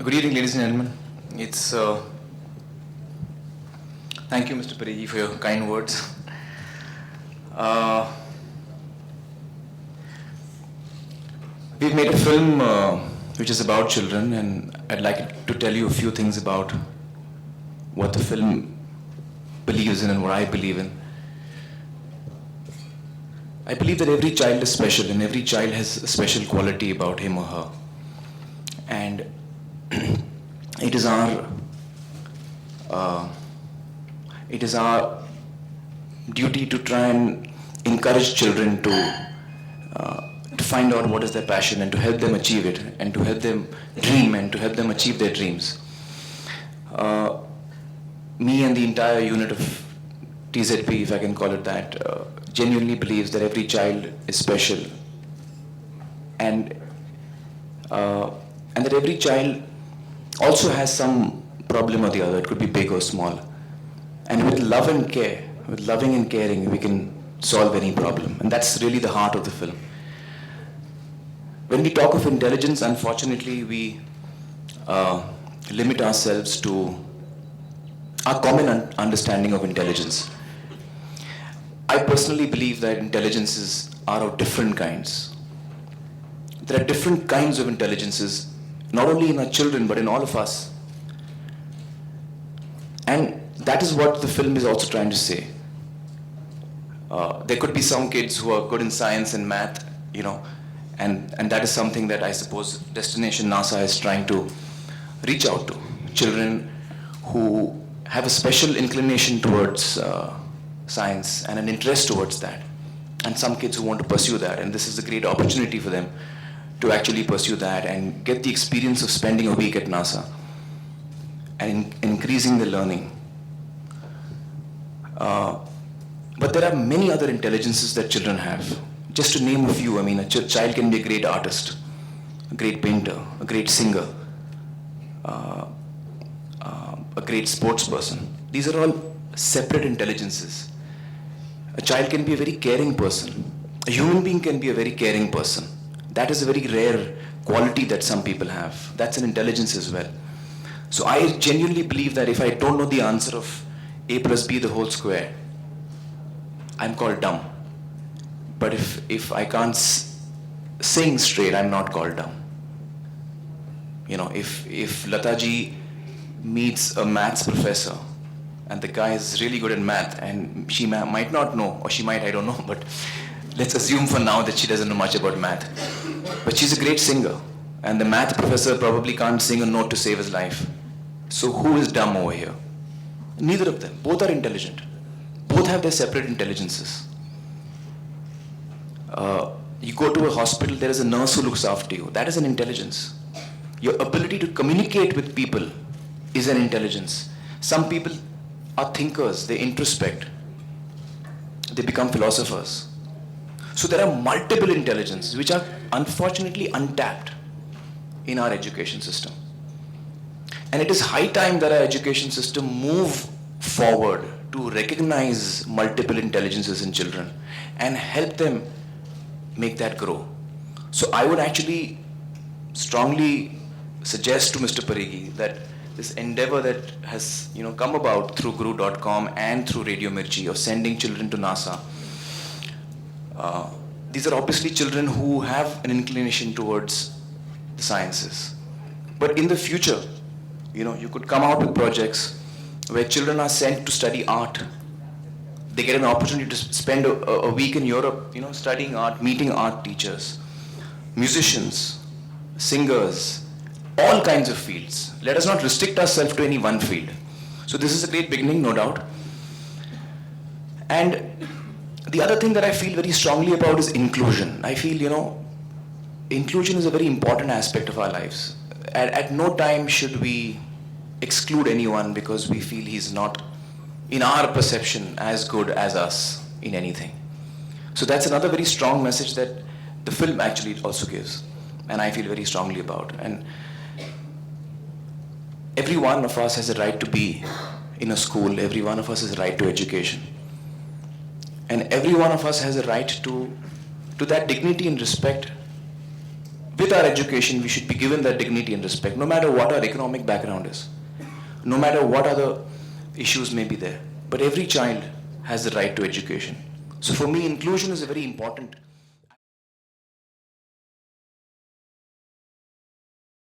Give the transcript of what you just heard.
Good evening, ladies and gentlemen. It's Thank you, Mr. Parigi, for your kind words. Uh, we've made a film which is about children, and I'd like to tell you a few things about what the film believes in and what I believe in. I believe that every child is special, and every child has a special quality about him or her. And it is our duty to try and encourage children to find out what is their passion and to help them achieve it, and to help them dream and to help them achieve their dreams. Me and the entire unit of TZP, if I can call it that, genuinely believes that every child is special, and that every child also has some problem or the other. It could be big or small. And with love and care, with loving and caring, we can solve any problem. And that's really the heart of the film. When we talk of intelligence, unfortunately, we limit ourselves to our common understanding of intelligence. I personally believe that intelligences are of different kinds. There are different kinds of intelligences, not only in our children, but in all of us. And that is what the film is also trying to say. There could be some kids who are good in science and math, and that is something that I suppose Destination NASA is trying to reach out to. Children who have a special inclination towards science and an interest towards that. And some kids who want to pursue that, and this is a great opportunity for them to actually pursue that and get the experience of spending a week at NASA and increasing the learning. But there are many other intelligences that children have. Just to name a few, a child can be a great artist, a great painter, a great singer, a great sportsperson. These are all separate intelligences. A child can be a very caring person. A human being can be a very caring person. That is a very rare quality that some people have. That's an intelligence as well. So I genuinely believe that if I don't know the answer of a plus b the whole square, I'm called dumb. But if I can't sing straight, I'm not called dumb. If Lataji meets a maths professor and the guy is really good at math, and she might not know, or she might, I don't know, but let's assume for now that she doesn't know much about math. But she's a great singer, and the math professor probably can't sing a note to save his life. So who is dumb over here? Neither of them. Both are intelligent. Both have their separate intelligences. You go to a hospital, there is a nurse who looks after you. That is an intelligence. Your ability to communicate with people is an intelligence. Some people are thinkers, they introspect. They become philosophers. So there are multiple intelligences which are unfortunately untapped in our education system. And it is high time that our education system move forward to recognize multiple intelligences in children and help them make that grow. So I would actually strongly suggest to Mr. Parigi that this endeavor that has come about through Guru.com and through Radio Mirchi of sending children to NASA, these are obviously children who have an inclination towards the sciences. But in the future, you could come out with projects where children are sent to study art. They get an opportunity to spend a week in Europe, studying art, meeting art teachers, musicians, singers, all kinds of fields. Let us not restrict ourselves to any one field. So this is a great beginning, no doubt. And the other thing that I feel very strongly about is inclusion. I feel, inclusion is a very important aspect of our lives. At no time should we exclude anyone because we feel he's not, in our perception, as good as us in anything. So that's another very strong message that the film actually also gives, and I feel very strongly about. And every one of us has a right to be in a school. Every one of us has a right to education. And every one of us has a right to that dignity and respect with our education, we should be given that dignity and respect, no matter what our economic background is, no matter what other issues may be there. But every child has the right to education. So for me, inclusion is a very important